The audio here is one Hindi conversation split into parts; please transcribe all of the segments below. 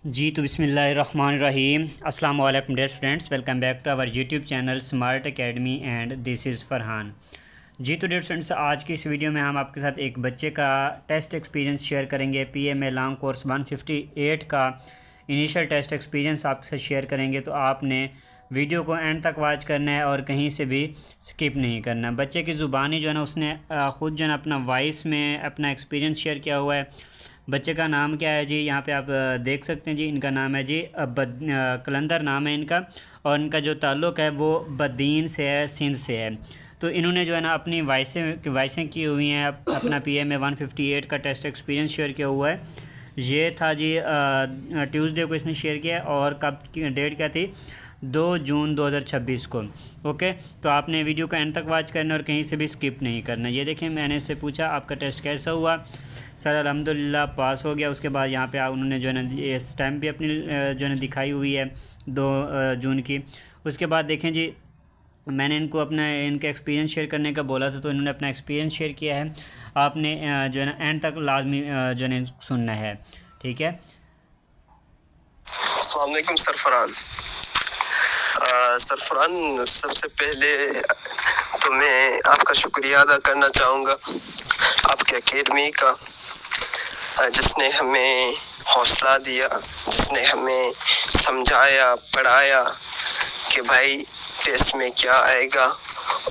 जी तो बिस्मिल्लाहिर्रहमानिर्रहीम। अस्सलाम वालेकुम dear students, welcome back to our YouTube channel smart academy and this is Farhan. जी तो डियर स्टूडेंट्स, आज की इस वीडियो में हम आपके साथ एक बच्चे का टेस्ट एक्सपीरियंस शेयर करेंगे। पीएमए लॉन्ग कोर्स 158 का इनिशियल टेस्ट एक्सपीरियंस आपके साथ शेयर करेंगे। तो आपने वीडियो को एंड तक वॉच करना है और कहीं से भी स्किप नहीं करना। बच्चे की ज़ुबानी जो है ना, उसने ख़ुद जो है ना अपना वॉइस में अपना एक्सपीरियंस शेयर किया हुआ है। बच्चे का नाम क्या है जी, यहाँ पे आप देख सकते हैं जी। इनका नाम है जी कलंदर नाम है इनका, और इनका जो ताल्लुक़ है वो बदीन से है, सिंध से है। तो इन्होंने जो है ना अपनी वॉइसें की हुई हैं। अपना पीएमए 158 का टेस्ट एक्सपीरियंस शेयर किया हुआ है। ये था जी ट्यूसडे को इसने शेयर किया, और कब की डेट क्या थी, 2 जून 2026 को। ओके, तो आपने वीडियो का एंड तक वॉच करना और कहीं से भी स्किप नहीं करना। ये देखें, मैंने इससे पूछा आपका टेस्ट कैसा हुआ। सर अल्हम्दुलिल्लाह पास हो गया। उसके बाद यहाँ पे उन्होंने जो है ना ये स्टैम्प भी अपनी जो है ना दिखाई हुई है 2 जून की। उसके बाद देखें जी, मैंने इनको अपना इनका एक्सपीरियंस शेयर करने का बोला था, तो इन्होंने अपना एक्सपीरियंस शेयर किया है। आपने जो है ना एंड तक लाजमी जो है ना सुनना है, ठीक है। अस्सलाम वालेकुम सरफरान। सरफरान, सबसे पहले तो मैं आपका शुक्रिया अदा करना चाहूँगा आपके एकेडमी का, जिसने हमें हौसला दिया, जिसने हमें समझाया, पढ़ाया कि भाई टेस्ट में क्या आएगा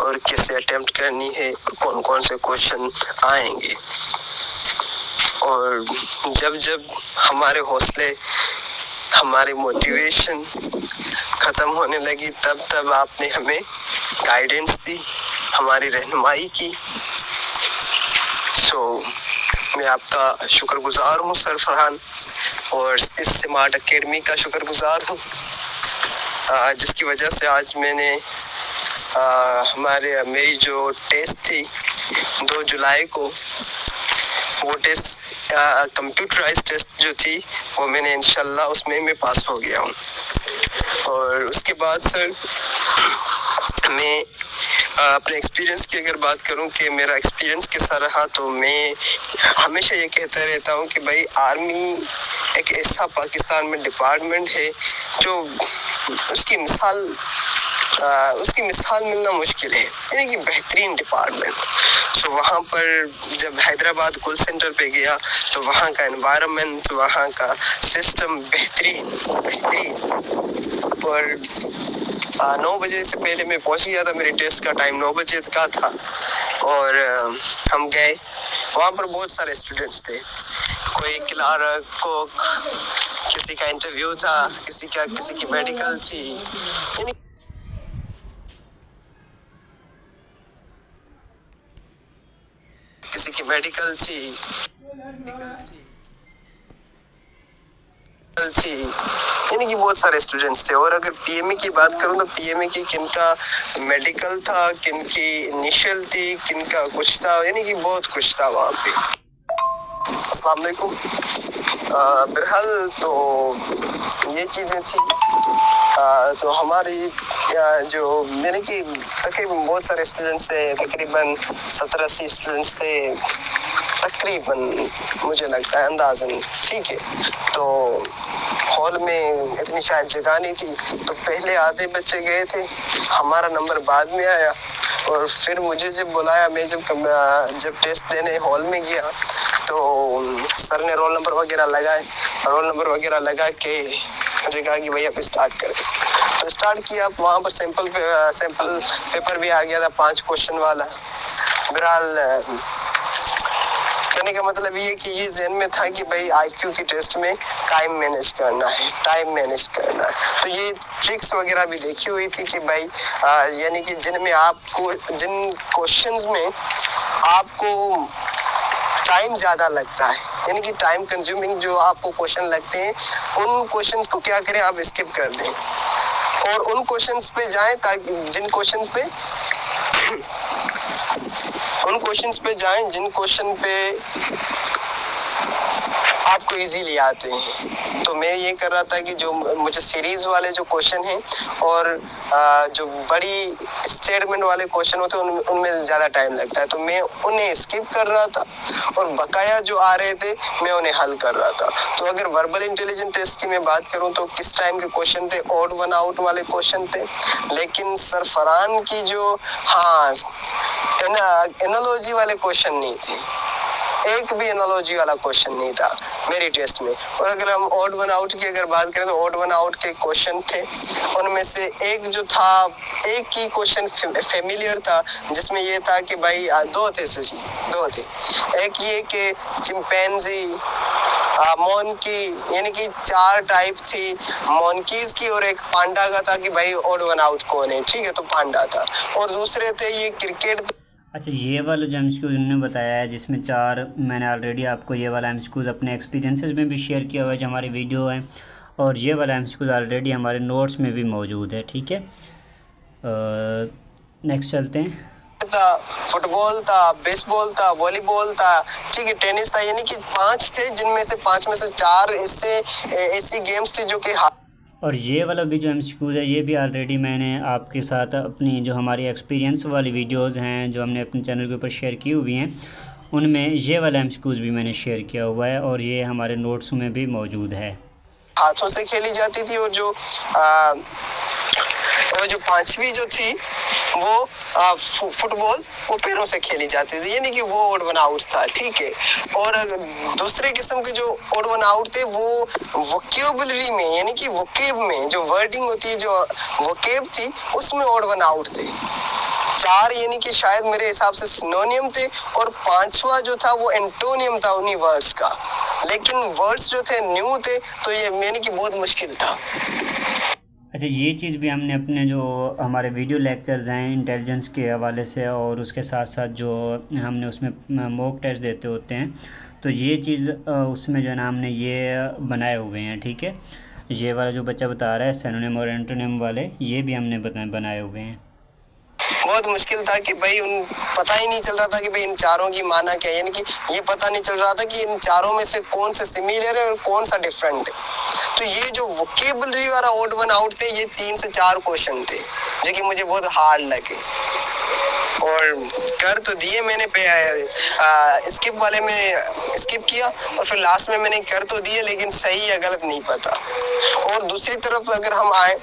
और कैसे अटेम्प्ट करनी है और कौन कौन से क्वेश्चन आएंगे। और जब जब हमारे हौसले, हमारी मोटिवेशन ख़त्म होने लगी, तब तब आपने हमें गाइडेंस दी, हमारी रहनुमाई की। मैं आपका शुक्रगुजार हूँ सर फरहान, और इस स्मार्ट एकेडमी का शुक्रगुजार हूँ, जिसकी वजह से आज मैंने मेरी जो टेस्ट थी 2 जुलाई को, वो टेस्ट कंप्यूटराइज टेस्ट जो थी, वो मैंने इंशाल्लाह उसमें मैं पास हो गया हूँ। और उसके बाद सर मैं अपने एक्सपीरियंस की अगर बात करूं कि मेरा एक्सपीरियंस कैसा रहा, तो मैं हमेशा ये कहता रहता हूं कि भाई आर्मी एक ऐसा पाकिस्तान में डिपार्टमेंट है जो उसकी मिसाल मिलना मुश्किल है, यानी कि बेहतरीन डिपार्टमेंट। वहाँ पर जब हैदराबाद कॉल सेंटर पे गया, तो वहाँ का एनवायरनमेंट, वहाँ का सिस्टम बेहतरीन। और 9 बजे से पहले मैं पहुंच गया था। मेरे टेस्ट का टाइम 9 बजे का था, और हम गए। वहाँ पर बहुत सारे स्टूडेंट्स थे, कोई क्लार्क, कोक, किसी का इंटरव्यू था, किसी की मेडिकल थी, यानी किसी की मेडिकल थी, यानी कि बहुत सारे स्टूडेंट्स थे। और अगर पीएमए की बात करूं, तो पीएमए की किनका मेडिकल था, किनकी इनिशियल थी, किनका कुछ था, यानी कि बहुत कुछ था वहाँ पे। अस्सलाम वालेकुम। बहरहाल तो ये चीज़ें थी। तो हमारी जो मेरे की तकरीबन बहुत सारे स्टूडेंट्स थे, तकरीबन 17-80 स्टूडेंट्स थे तकरीबन, मुझे लगता है अंदाज़न, ठीक है। तो हॉल में इतनी शायद जगह नहीं थी, तो पहले आधे बच्चे गए थे, हमारा नंबर बाद में आया। और फिर मुझे जब बुलाया, मैं जब टेस्ट देने हॉल में गया, तो सर ने रोल नंबर वगैरह लगा के मुझे कहा कि भाई आप स्टार्ट करें। तो स्टार्ट किया। वहाँ पर सैंपल पेपर भी आ गया था 5 क्वेश्चन वाला। बहरहाल कहने का मतलब ये कि ये ज़हन में था कि भाई आईक्यू की टेस्ट में टाइम मैनेज करना है। तो ये ट्रिक्स वगैरह भी देखी हुई थी कि भाई यानी कि जिन क्वेश्चंस में आपको टाइम ज़्यादा लगता है, यानी कि टाइम कंज्यूमिंग जो आपको क्वेश्चन लगते हैं, उन क्वेश्चंस को क्या करें, आप स्किप कर दें और उन क्वेश्चंस पे जाएं, ताकि जिन क्वेश्चन पे आपको इजीली आते हैं। तो मैं ये कर रहा था कि जो मुझे सीरीज वाले जो क्वेश्चन हैं और जो बड़ी स्टेटमेंट वाले क्वेश्चन होते हैं उनमें ज़्यादा टाइम लगता है, तो मैं उन्हें स्किप कर रहा था और बकाया जो आ रहे थे मैं उन्हें हल कर रहा था। तो अगर वर्बल इंटेलिजेंस टेस्ट की मैं बात करूं तो किस टाइम के क्वेश्चन थे, ऑड वन आउट वाले क्वेश्चन थे। लेकिन सर फरहान की जो एनालॉजी वाले क्वेश्चन नहीं थे, एक भी एनालॉजी वाला क्वेश्चन नहीं था मेरी टेस्ट में। और अगर हम ऑड वन आउट की अगर बात करें तो ऑड वन आउट के क्वेश्चन थे, उनमें से एक जो था, एक ही क्वेश्चन फेमिलियर था जिसमें ये था कि भाई दो थे। एक ये कि चिंपैंजी, मोनकी, यानी कि 4 टाइप थी मोनकीज की, और एक पांडा का था कि भाई ऑड वन आउट कौन है, ठीक है, तो पांडा था। और दूसरे थे ये क्रिकेट। अच्छा, ये वाला जो एमसीक्यूज़ उन्होंने बताया है जिसमें 4, मैंने ऑलरेडी आपको ये वाला एमसीक्यूज़ अपने एक्सपीरियंसेस में भी शेयर किया हुआ है जो हमारी वीडियो है, और ये वाला एमसीक्यूज़ ऑलरेडी हमारे नोट्स में भी मौजूद है, ठीक है। नेक्स्ट चलते हैं। था, फुटबॉल था, बेसबॉल था, वॉलीबॉल था, ठीक है, टेनिस था, यानी कि 5 थे, जिनमें से 5 में से 4 इससे ऐसी गेम्स थी जो कि और ये वाला भी जो एमसीक्यूज़ है ये भी ऑलरेडी मैंने आपके साथ अपनी जो हमारी एक्सपीरियंस वाली वीडियोस हैं जो हमने अपने चैनल के ऊपर शेयर की हुई हैं उनमें ये वाला एमसीक्यूज़ भी मैंने शेयर किया हुआ है, और ये हमारे नोट्स में भी मौजूद है। हाथों से खेली जाती थी, और जो 5वीं जो थी वो फुटबॉल वो पैरों से खेली जाती थी, यानी कि वो ऑड वन आउट था, ठीक है। और दूसरे किस्म के जो ऑड वन आउट थे वो वोकेबुलरी में, यानी कि वोकेब में जो वर्डिंग होती है, जो वोकेब थी उसमें ऑड वन आउट थे। 4 यानी कि शायद मेरे हिसाब से सिनोनियम थे, और 5वां जो था वो एंटोनियम था उन्हीं वर्ड्स का, लेकिन वर्ड्स जो थे न्यू थे, तो ये यानी कि बहुत मुश्किल था। अच्छा, ये चीज़ भी हमने अपने जो हमारे वीडियो लेक्चर्स हैं इंटेलिजेंस के हवाले से, और उसके साथ साथ जो हमने उसमें मॉक टेस्ट देते होते हैं, तो ये चीज़ उसमें जो है ना हमने ये बनाए हुए हैं, ठीक है। ये वाला जो बच्चा बता रहा है सिनोनिम और एंटोनिम वाले, ये भी हमने बनाए हुए हैं। बहुत मुश्किल था कि भाई पता ही नहीं चल रहा था कि भाई इन चारों की माना क्या है, यानी कि ये पता नहीं चल रहा था कि इन चारों में से कौन सा सिमिलर है और कौन सा डिफरेंट है। तो ये जो वोकेबुलरी वाला ऑड वन आउट थे, ये 3 से 4 क्वेश्चन थे जो कि मुझे बहुत हार्ड लगे, और कर तो दिए मैंने स्किप वाले में स्किप किया, और फिर लास्ट में मैंने कर तो दिए, लेकिन सही या गलत नहीं पता। और दूसरी तरफ अगर हम आए,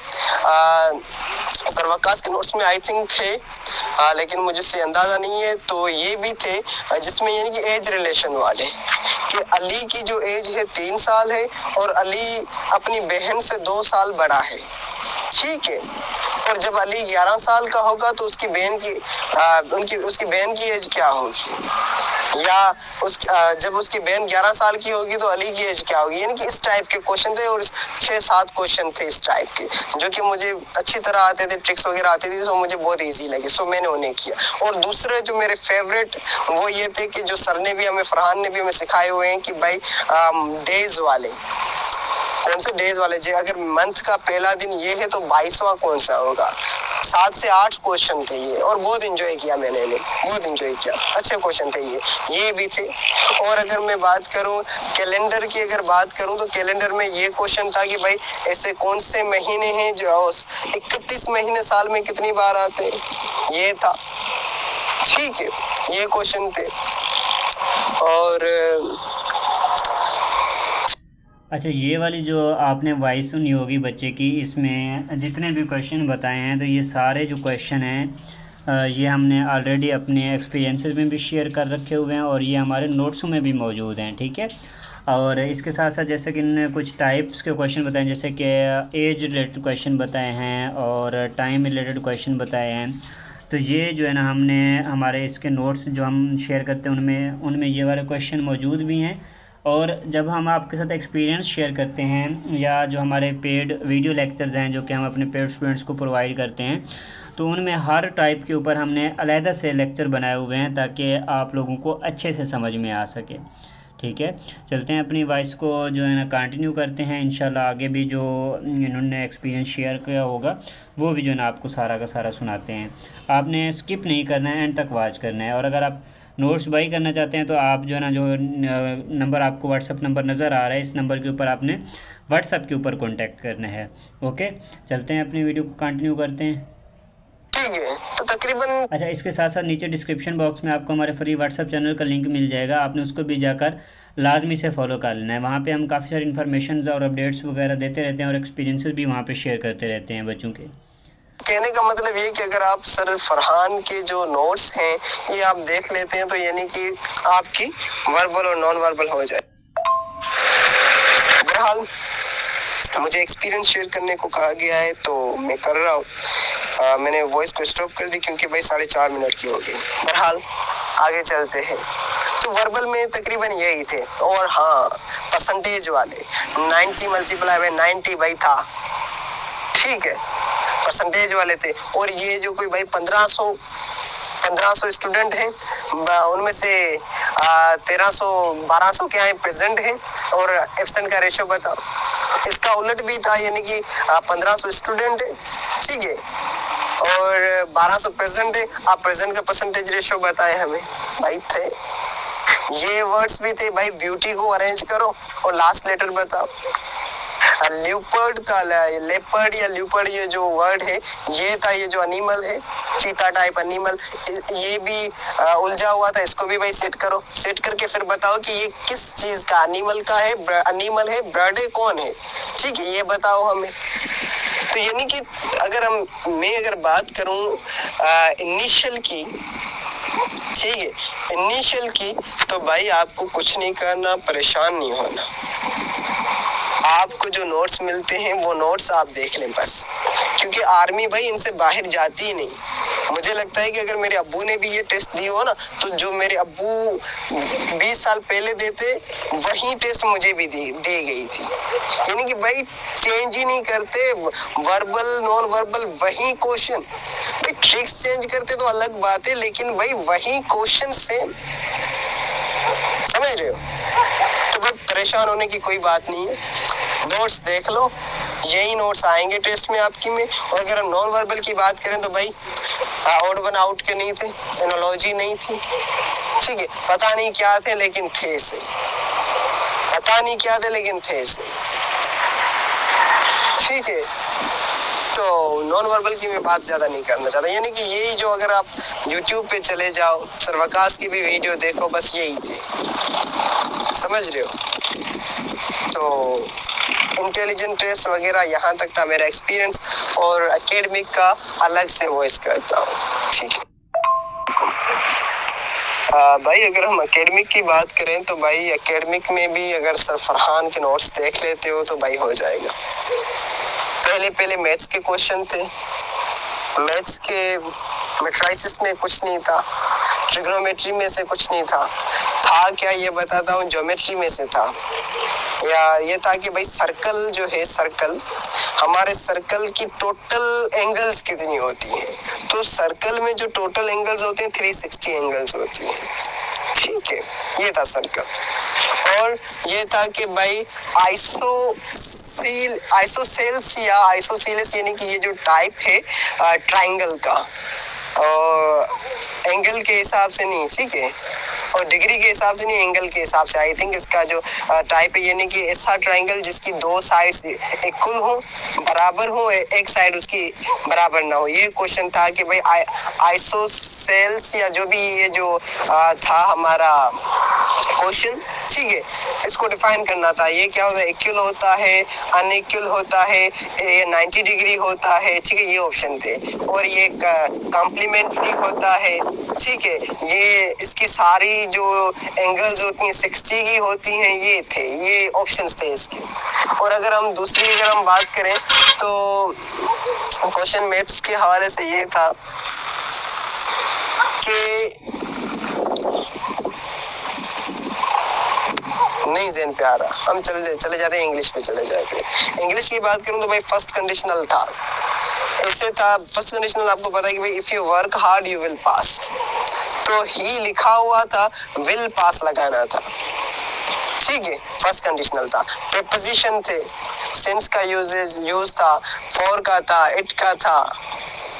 सरवकाश के नोट्स में आई थिंक थे, लेकिन मुझे से अंदाजा नहीं है, तो ये भी थे जिसमें यानी कि एज रिलेशन वाले, कि अली की जो एज है 3 साल है, और अली अपनी बहन से 2 साल बड़ा है, ठीक है। और जब अली 11 साल का होगा तो उसकी बहन की एज क्या होगी, या जब उसकी बहन 11 साल की होगी तो अली की एज क्या होगी, यानी कि इस टाइप के क्वेश्चन थे। और 6-7 क्वेश्चन थे इस टाइप के जो कि मुझे अच्छी तरह आते थे, ट्रिक्स वगैरह आती थी, तो मुझे बहुत इजी लगे, सो मैंने उन्हें किया। और दूसरे जो मेरे फेवरेट वो ये थे कि जो सर ने भी हमें, फरहान ने भी हमें सिखाए हुए हैं कि भाई डेज वाले, कौन से डेज वाले, अगर मंथ का पहला दिन ये है तो 22वां कौन सा होगा। 7 से 8 क्वेश्चन थे ये, और बहुत एंजॉय किया मैंने इन्हें, बहुत एंजॉय किया, अच्छे क्वेश्चन थे ये भी थे। और अगर मैं बात करूं कैलेंडर की, अगर बात करूं तो कैलेंडर में ये क्वेश्चन था कि भाई ऐसे कौन से महीने हैं जो 31 महीने साल में कितनी बार आते हैं, ये था, ठीक है, ये क्वेश्चन थे। और अच्छा, ये वाली जो आपने वॉइस सुनी होगी बच्चे की, इसमें जितने भी क्वेश्चन बताए हैं तो ये सारे जो क्वेश्चन हैं ये हमने ऑलरेडी अपने एक्सपीरियंसेस में भी शेयर कर रखे हुए हैं, और ये हमारे नोट्स में भी मौजूद हैं, ठीक है। और इसके साथ साथ जैसे कि इन्होंने कुछ टाइप्स के क्वेश्चन बताए, जैसे कि एज रिलेटेड क्वेश्चन बताए हैं और टाइम रिलेटेड क्वेश्चन बताए हैं, तो ये जो है ना हमने हमारे इसके नोट्स जो हम शेयर करते हैं उनमें ये वाले क्वेश्चन मौजूद भी हैं। और जब हम आपके साथ एक्सपीरियंस शेयर करते हैं, या जो हमारे पेड वीडियो लेक्चर्स हैं जो कि हम अपने पेड स्टूडेंट्स को प्रोवाइड करते हैं, तो उनमें हर टाइप के ऊपर हमने अलहदा से लेक्चर बनाए हुए हैं ताकि आप लोगों को अच्छे से समझ में आ सके, ठीक है। चलते हैं अपनी वॉइस को जो है ना कंटिन्यू करते हैं, इंशाल्लाह आगे भी जो इन्होंने एक्सपीरियंस शेयर किया होगा वो भी जो है ना आपको सारा का सारा सुनाते हैं। आपने स्किप नहीं करना है, एंड तक वॉच करना है, और अगर आप नोट्स बाई करना चाहते हैं तो आप जो है ना, जो नंबर आपको व्हाट्सअप नंबर नज़र आ रहा है, इस नंबर के ऊपर आपने व्हाट्सअप के ऊपर कॉन्टैक्ट करना है। ओके, चलते हैं अपनी वीडियो को कंटिन्यू करते हैं। ठीक है, तो तकरीबन अच्छा, इसके साथ साथ नीचे डिस्क्रिप्शन बॉक्स में आपको हमारे फ्री व्हाट्सअप चैनल का लिंक मिल जाएगा, आपने उसको भी जाकर लाजमी से फॉलो कर लेना है। वहाँ पे हम काफ़ी सारी इन्फॉर्मेशन और अपडेट्स वगैरह देते रहते हैं और एक्सपीरियंसेस भी वहाँ पे शेयर करते रहते हैं बच्चों के। कहने का मतलब ये कि अगर आप सर फरहान के जो नोट्स हैं ये आप देख लेते हैं तो यानी कि आपकी वर्बल और नॉन वर्बल हो जाए। बहरहाल मुझे एक्सपीरियंस शेयर करने को कहा गया है तो मैं कर रहा हूँ। मैंने वॉइस को स्टॉप कर दी क्योंकि भाई 4.5 मिनट की हो गई। बहरहाल आगे चलते हैं। तो वर्बल में तकरीबन यही थे। और हाँ, परसेंटेज वाले 90 मल्टीप्लाई बाय 90 भाई था, ठीक है, परसेंटेज वाले थे। और ये जो कोई भाई 1500 स्टूडेंट हैं, उनमें से 1200 क्या है प्रेजेंट हैं और एब्सेंट का रेशो बताओ। इसका उलट भी था, यानी कि 1500 स्टूडेंट है, ठीक है, और 1200 प्रेजेंट है। आप प्रेजेंट का परसेंटेज रेशो बताए हमें भाई। थे ये वर्ड्स भी थे भाई, ब्यूटी को अरेंज करो और लास्ट लेटर बताओ। ल्यूपर्ड था, लेपर्ड या ल्यूपर्ड ये जो वर्ड है ये था, ये जो एनिमल है, चीता टाइप एनिमल, ये भी उलझा हुआ था। इसको भी भाई सेट करो, सेट करके फिर बताओ कि ये किस चीज का एनिमल का है, एनिमल है, बर्ड है, कौन है, ठीक है, ये बताओ हमें। तो यानी कि मैं अगर बात करूं इनिशियल की, ठीक है, इनिशियल की, तो भाई आपको कुछ नहीं करना, परेशान नहीं होना। आपको जो नोट्स मिलते हैं वो नोट्स आप देख लें बस, क्योंकि आर्मी भाई इनसे बाहर जाती ही नहीं। मुझे लगता है कि अगर मेरे अब्बू ने भी ये टेस्ट दी हो ना, तो जो मेरे अब्बू 20 साल पहले देते वही टेस्ट मुझे भी दी गई थी। यानी कि भाई चेंज ही नहीं करते, वर्बल नॉन वर्बल वही क्वेश्चन। भाई ट्रिक्स चेंज करते तो अलग बात है, लेकिन भाई वही क्वेश्चन सेम, समझ रहे हो। तो भाई परेशान होने की कोई बात नहीं है, नोट्स देख लो, यही नोट्स आएंगे टेस्ट में आपकी में। और अगर हम नॉन वर्बल की बात करें तो भाई ऑड वन आउट के नहीं थे, एनोलॉजी नहीं थी, ठीक है, पता नहीं क्या थे लेकिन थे सही, पता नहीं क्या थे लेकिन थे सही, ठीक है। तो नॉन वर्बल की मैं बात ज्यादा नहीं करना चाहता, यानी कि यही जो अगर आप YouTube पे चले जाओ, सर्वकाश की भी वीडियो देखो, बस यही थे, समझ रहे हो। तो इंटेलिजेंट टेस्ट वगैरह यहाँ तक था मेरा एक्सपीरियंस, और एकेडमिक का अलग से वॉइस करता हूँ, ठीक है। भाई अगर हम एकेडमिक की बात करें तो भाई एकेडमिक में भी अगर सर फरहान के नोट्स देख लेते हो तो भाई हो जाएगा। पहले मैथ्स के क्वेश्चन थे, मैथ्स के मैट्रिसेस में कुछ नहीं था, ट्रिग्नोमेट्री में से कुछ नहीं था क्या ये बताता हूँ, ज्योमेट्री में से था। या ये था कि भाई सर्कल जो है, सर्कल हमारे सर्कल की टोटल एंगल्स कितनी होती हैं, तो सर्कल में जो टोटल एंगल्स होते हैं 360 एंगल्स होती हैं, ठीक है, ये था सर्कल। और ये था कि भाई आइसोसेल्स या आइसोसेलेस, यानी कि ये जो टाइप है ट्राइंगल का, एंगल के हिसाब से नहीं, ठीक है, और डिग्री के हिसाब से नहीं, एंगल के हिसाब से। आई थिंक इसका जो टाइप है, यानी कि ऐसा ट्राइंगल जिसकी दो साइड्स इक्वल हो, बराबर हो, एक साइड उसकी बराबर ना हो। ये क्वेश्चन था कि भाई आइसोसेल्स या जो भी ये जो था हमारा क्वेश्चन, ठीक है, इसको डिफाइन करना था। ये क्या होता है, इक्वल होता है, अनइक्वल होता है, ये 90 डिग्री होता है, ठीक है, ये ऑप्शन थे। और ये कॉम्प्लीमेंट्री होता है, ठीक है, ये इसकी सारी जो एंगल्स होती हैं 60 की होती हैं, ये थे, ये ऑप्शन थे इसके। और अगर हम बात करें तो क्वेश्चन मैथ्स के हवाले से ये था कि नहीं ज़हन पे आ रहा, हम चले जाते हैं इंग्लिश पे चले जाते हैं। इंग्लिश की बात करूं तो भाई फर्स्ट कंडीशनल था, ऐसे था फर्स्ट कंडीशनल, आपको पता है कि भाई if you work hard you will pass, तो ही लिखा हुआ था, विल पास लगाना था, ठीक है, फर्स्ट कंडीशनल था। प्रीपोजिशन थे, सिंस का यूज था, फॉर का था, इट का था,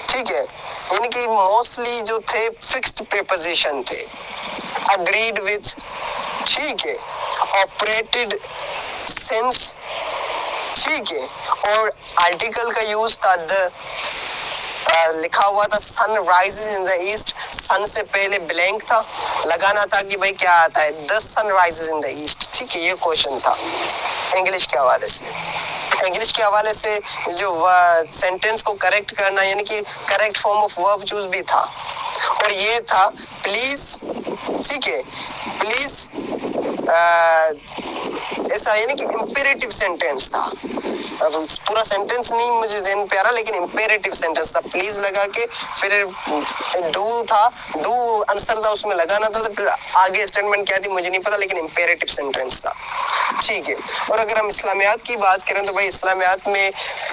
ठीक है, यानी कि मोस्टली जो थे फिक्स्ड प्रीपोजिशन थे, अग्रीड विथ, ठीक है, ऑपरेटेड सिंस, ठीक है, और आर्टिकल का यूज था द, लिखा हुआ था sun rises in the east, sun से पहले ब्लैंक था, लगाना था कि भाई क्या आता है, the sun rises in the east, ठीक है, ये क्वेश्चन था इंग्लिश के हवाले से। इंग्लिश के हवाले से जो सेंटेंस को करेक्ट करना यानी कि correct form of verb choose भी था, और ये था प्लीज, ठीक है, प्लीज, ऐसा यानी कि इंपेरेटिव सेंटेंस था। अब पूरा सेंटेंस नहीं मुझे ज़हन पे आ रहा, लेकिन इंपेरेटिव सेंटेंस था, प्लीज लगा के फिर डू था, डू आंसर था, उसमें लगाना था, तो फिर आगे स्टेटमेंट क्या थी मुझे नहीं पता, लेकिन इंपेरेटिव सेंटेंस था, ठीक है। और अगर हम इस्लामियात की बात करें तो भाई इस्लामियात में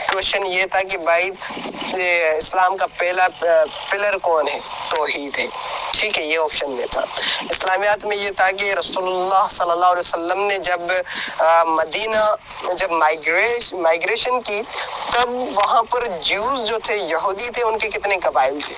क्वेश्चन ये था कि भाई इस्लाम का पहला पिलर कौन है, तौहीद है, ठीक है, ये ऑप्शन में था। इस्लामियात में ये था कि रसूलुल्लाह सल्लल्लाहु अलैहि वसल्लम ने जब मदीना जब माइग्रेशन की, तब वहां पर ज्यूज जो थे, यहूदी थे, उनके कितने कबाइल थे?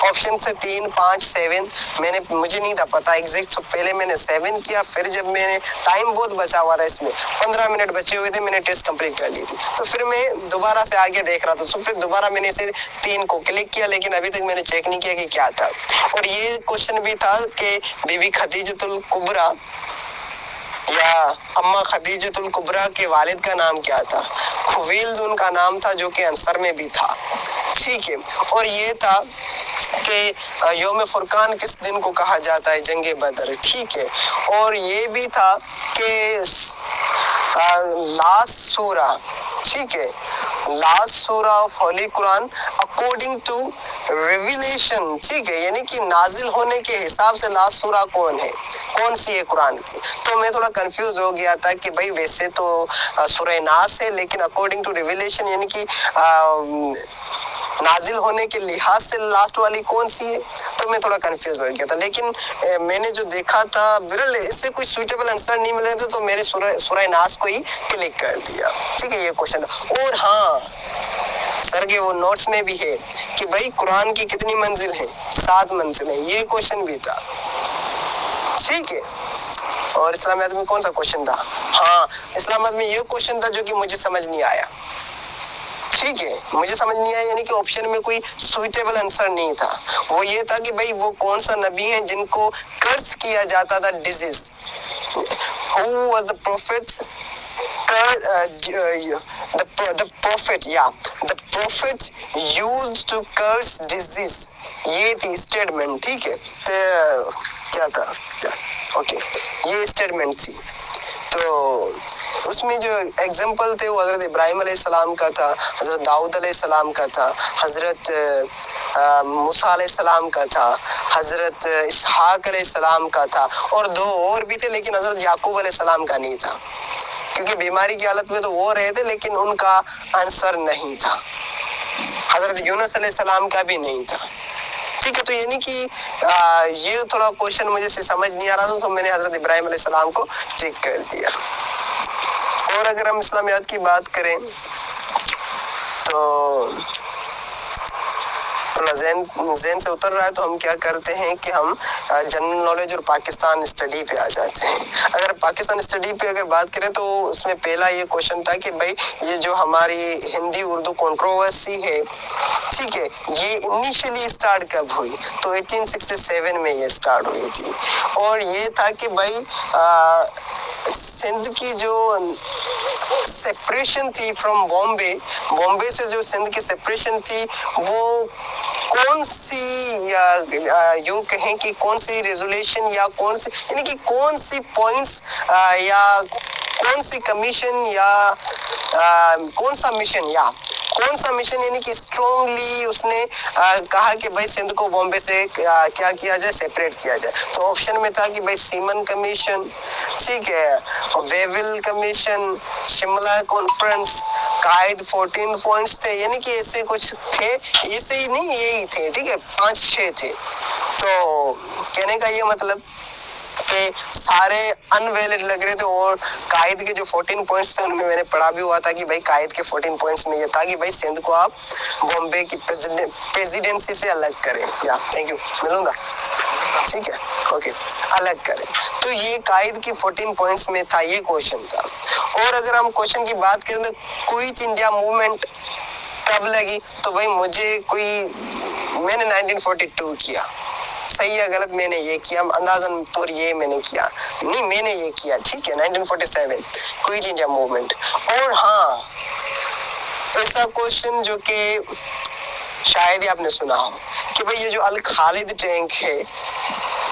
ऑप्शन से 3, 5, 7, मुझे नहीं था पता एग्जैक्ट, तो पहले मैंने 7 किया, फिर जब मैंने टाइम बहुत बचा हुआ था, इसमें 15 मिनट बचे हुए थे, मैंने टेस्ट कंप्लीट कर ली थी, तो फिर मैं दोबारा से आगे देख रहा था, तो फिर दोबारा मैंने इसे 3 को क्लिक किया, लेकिन अभी तक मैंने चेक नहीं किया कि क्या था। और ये क्वेश्चन भी था कि बीबी खदीजतुल कुबरा या अम्मा खदीजतुल कुबरा के वालिद का नाम क्या था? खुवैलिद उनका नाम था, जो कि आंसर में भी था, ठीक है। और ये था कि यौम फुरकान किस दिन को कहा जाता है? जंगे बदर, ठीक है। और ये भी था कि लास्ट सूरा, ठीक है, लास्ट सूरा of holy Quran according to revelation, ठीक है, यानी कि नाजिल होने के हिसाब से लास्ट सूरा कौन है, कौन सी है कुरान की? तो मैं थोड़ा कंफ्यूज हो गया था कि भाई वैसे तो सूरह नास है, लेकिन अकॉर्डिंग टू रिविलेशन यानी कि नाजिल होने के लिहाज से लास्ट वाली कौन सी है, तो मैं थोड़ा कंफ्यूज हो गया था। लेकिन मैंने जो देखा था बिरल इससे कोई सुइटेबल आंसर नहीं मिल रहे थे, तो मेरे सूरह नास को ही क्लिक कर दिया, ठीक है, ये क्वेश्चन था। और हाँ सर के वो नोट्स में भी है कि भाई कुरान की कितनी मंजिल है? 7 मंजिल है, ये क्वेश्चन भी था, ठीक है। और इस्लामियात में कौन सा क्वेश्चन था? हाँ, इस्लामियात में ये क्वेश्चन था जो कि मुझे समझ नहीं आया, ठीक है, मुझे समझ नहीं आया, यानी कि ऑप्शन में कोई सुइटेबल आंसर नहीं था। वो ये था कि भाई वो कौन सा नबी है जिनको कर्ज किया जाता था disease, who was the prophet, the prophet used to curse disease, ये थी स्टेटमेंट, ठीक है। तो क्या था, ओके, ये स्टेटमेंट थी। तो उसमें जो एग्जाम्पल थे वो हजरत इब्राहिम अलैहिस्सलाम का था, हजरत दाऊद अलैहिस्सलाम का था, हजरत मूसा अलैहिस्सलाम का था, हजरत इसहाक अलैहिस्सलाम का था, और 2 और भी थे, लेकिन हजरत याकूब अलैहिस्सलाम का नहीं था, क्योंकि बीमारी की हालत में तो वो रहे थे, लेकिन उनका आंसर नहीं था। हजरत यूनुस अलैहिस्सलाम का भी नहीं था, ठीक है। तो यानी कि ये थोड़ा क्वेश्चन मुझे से समझ नहीं आ रहा था, तो मैंने हजरत इब्राहिम अलैहिस्सलाम को टिक कर दिया। और अगर हम इस्लामियात की बात करें तो ज़हन से उतर रहा है, तो हम क्या करते हैं कि हम जनरल नॉलेज और पाकिस्तान स्टडी पे आ जाते हैं। अगर पाकिस्तान स्टडी पे अगर बात करें तो उसमें पहला ये क्वेश्चन था कि भाई ये जो हमारी हिंदी उर्दू कंट्रोवर्सी है, ठीक है, ये इनिशियली स्टार्ट कब हुई? तो 1867 में ये स्टार्ट हुई थी। और ये था कि भाई सिंध की जो सेपरेशन थी फ्रॉम बॉम्बे से जो सिंध की सेपरेशन थी, वो कौन सी यूं कहें कि कौन सी रेजोल्यूशन या कौन सी यानी कि कौन सी पॉइंट्स या कौन सी कमीशन या कौन सा मिशन यानी कि स्ट्रॉन्गली उसने कहा कि भाई सिंध को बॉम्बे से क्या किया जाए, सेपरेट किया जाए। तो ऑप्शन में था कि भाई सीमन कमीशन, ठीक है, वेविल कमीशन, शिमला कॉन्फ्रेंस, कायद 14 पॉइंट्स थे, यानी कि ऐसे कुछ थे, ऐसे ही नहीं यही थे, ठीक है, 5-6 थे। तो कहने का ये मतलब कि सारे अनवैलिड लग रहे थे, और कायद के जो 14 पॉइंट्स थे उनमें मैंने पढ़ा भी हुआ था कि भाई कायद के 14 पॉइंट्स में ये था कि भाई सिंध को आप बॉम्बे की प्रेसिडेंसी से अलग करें। या थैंक यू, मिलूंगा, ठीक है, ओके। अलग करें। तो ये कायद की 14 पॉइंट्स में था, ये क्वेश्चन था। और अगर हम क्वेश्चन की बात करें तो क्विट इंडिया मूवमेंट कब लगी, तो भाई मैंने 1942 किया, सही या गलत मैंने ये किया, अंदाजन तौर ये मैंने किया नहीं, मैंने ये किया, ठीक है, 1947 क्विट इंडिया मूवमेंट। और हाँ, ऐसा क्वेश्चन जो कि शायद ही आपने सुना हो कि भाई ये जो अल खालिद टैंक है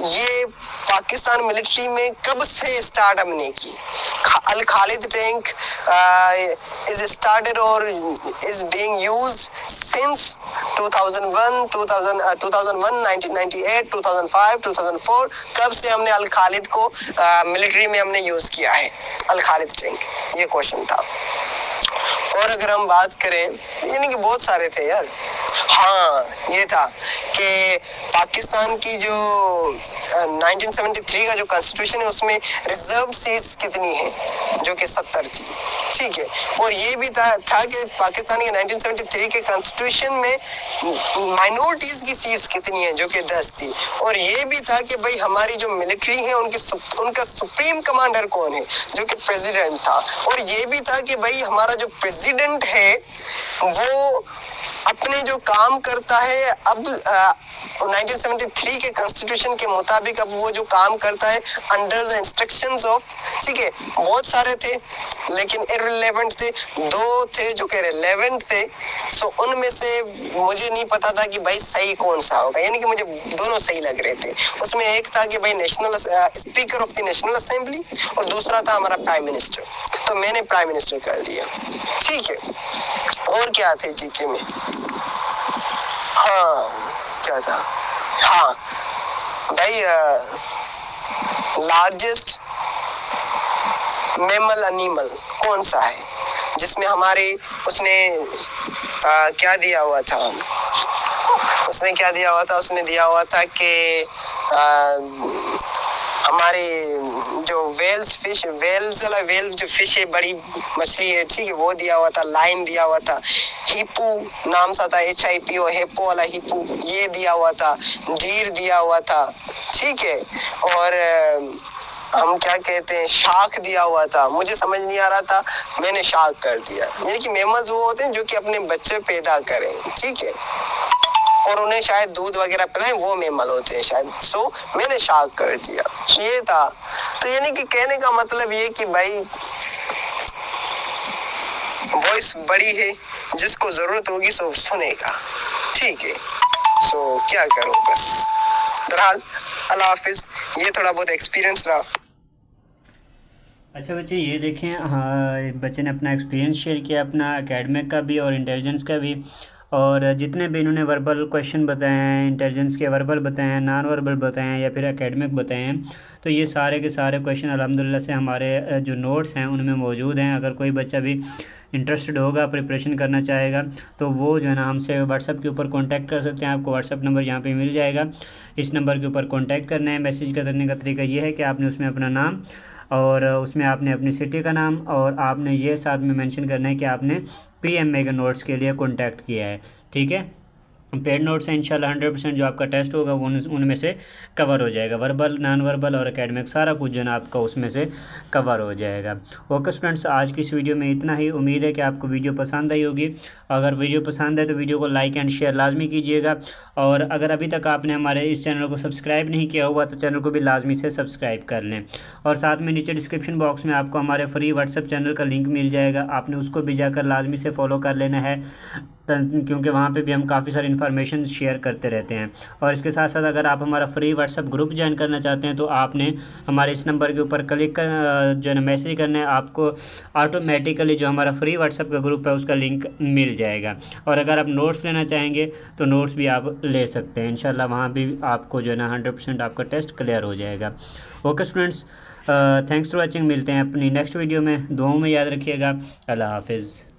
ये पाकिस्तान मिलिट्री में कब से स्टार्ट हमने की। अल खालिद टैंक इज स्टार्टेड और इज बीइंग यूज्ड सिंस 2001, 1998, 2005, 2004। कब से हमने अल खालिद को मिलिट्री में हमने यूज किया है अल खालिद टैंक, ये क्वेश्चन था। और अगर हम बात करें, यानी कि बहुत सारे थे यार। हाँ, ये था कि पाकिस्तान की जो 1973 का जो कॉन्स्टिट्यूशन है उसमें रिजर्व सीट्स कितनी है, जो कि 70 थी, ठीक है। और ये भी था कि पाकिस्तान के 1973 के कॉन्स्टिट्यूशन में माइनॉरिटीज की सीट्स कितनी है, जो कि 10 थी। और ये भी था कि भाई हमारी जो मिलिट्री है उनका सुप्रीम कमांडर कौन है, जो कि प्रेसिडेंट था। और ये भी था कि भाई हमारा जो प्रेसिडेंट है वो अपने जो काम करता है अब 1973 के कॉन्स्टिट्यूशन के मुताबिक, अब वो जो काम करता है अंडर द इंस्ट्रक्शंस ऑफ, ठीक है। बहुत सारे थे लेकिन इररिलेवेंट थे, 2 थे जो कि रिलेवेंट थे। सो उनमें से मुझे नहीं पता था कि भाई सही कौन सा होगा, यानी कि मुझे दोनों सही लग रहे थे। उसमें एक था कि भाई national speaker of the national assembly और दूसरा था हमारा प्राइम मिनिस्टर, तो मैंने प्राइम मिनिस्टर कर दिया, ठीक है। और क्या थे जीके में, हाँ क्या था, हाँ भाई लार्जेस्ट मैमल एनिमल कौन सा है, जिसमें हमारे उसने क्या दिया हुआ था, उसने दिया हुआ था कि हमारे जो वेल जो फिश है, बड़ी मछली है, ठीक है, वो दिया हुआ था। लाइन दिया हुआ था, हिप्पो नाम सा था, HIPO, हेपो वाला हिप्पो, ये दिया हुआ था। डीर दिया हुआ था, ठीक है। और हम क्या कहते हैं, शार्क दिया हुआ था। मुझे समझ नहीं आ रहा था, मैंने शार्क कर दिया। यानी कि मैमल्स वो होते हैं जो कि अपने बच्चे पैदा करें, ठीक है, और उन्हें शायद दूध वगैरह पिलाएं, वो मैमल होते हैं शायद। सो मैंने शार्क कर दिया, ये था। तो यानी कि कहने का मतलब ये कि भाई वॉइस बड़ी है, जिसको जरूरत होगी सो सुनेगा, ठीक है। सो क्या करूं, बस बहरहाल अल्लाह हाफिज, ये थोड़ा बहुत एक्सपीरियंस रहा। अच्छा बच्चे, ये देखें, हाँ, बच्चे ने अपना एक्सपीरियंस शेयर किया, अपना एकेडमिक का भी और इंटेलिजेंस का भी। और जितने भी इन्होंने वर्बल क्वेश्चन बताए हैं, इंटेलिजेंस के वर्बल बताए हैं, नॉन वर्बल बताए हैं या फिर एकेडमिक बताए हैं, तो ये सारे के सारे क्वेश्चन अल्हम्दुलिल्लाह से हमारे जो नोट्स हैं उनमें मौजूद हैं। अगर कोई बच्चा भी इंटरेस्टेड होगा, प्रिपरेशन करना चाहेगा, तो वो जो है ना हमसे व्हाट्सएप के ऊपर कांटेक्ट कर सकते हैं। आपको व्हाट्सएप नंबर यहाँ पे मिल जाएगा, इस नंबर के ऊपर कांटेक्ट करना है। मैसेज करने का तरीका ये है कि आपने उसमें अपना नाम और उसमें आपने अपनी सिटी का नाम और आपने ये साथ में मेंशन करना है कि आपने PMA के नोट्स के लिए कांटेक्ट किया है, ठीक है। पेड नोट्स हैं इंशाल्लाह 100% जो आपका टेस्ट होगा वो उनमें से कवर हो जाएगा। वर्बल, नॉन वर्बल और एकेडमिक सारा कुछ जो है आपका उसमें से कवर हो जाएगा। ओके स्टूडेंट्स, आज की इस वीडियो में इतना ही। उम्मीद है कि आपको वीडियो पसंद आई होगी। अगर वीडियो पसंद है तो वीडियो को लाइक एंड शेयर लाजमी कीजिएगा। और अगर अभी तक आपने हमारे इस चैनल को सब्सक्राइब नहीं किया हुआ तो चैनल को भी लाजमी से सब्सक्राइब कर लें। और साथ में नीचे डिस्क्रिप्शन बॉक्स में आपको हमारे फ्री व्हाट्सएप चैनल का लिंक मिल जाएगा, आपने उसको भी जाकर लाजमी से फॉलो कर लेना है, क्योंकि वहाँ पे भी हम काफ़ी सारी इन्फॉर्मेशन शेयर करते रहते हैं। और इसके साथ साथ अगर आप हमारा फ्री व्हाट्सएप ग्रुप ज्वाइन करना चाहते हैं तो आपने हमारे इस नंबर के ऊपर क्लिक कर जो है ना मैसेज करना है, आपको ऑटोमेटिकली जो हमारा फ्री व्हाट्सएप का ग्रुप है उसका लिंक मिल जाएगा। और अगर आप नोट्स लेना चाहेंगे तो नोट्स भी आप ले सकते हैं इंशाल्लाह, वहाँ भी आपको जो है ना 100% आपका टेस्ट क्लियर हो जाएगा। Okay students, thanks for watching. मिलते हैं अपनी नेक्स्ट वीडियो में, दुआओं में याद रखिएगा। अल्लाह हाफिज़।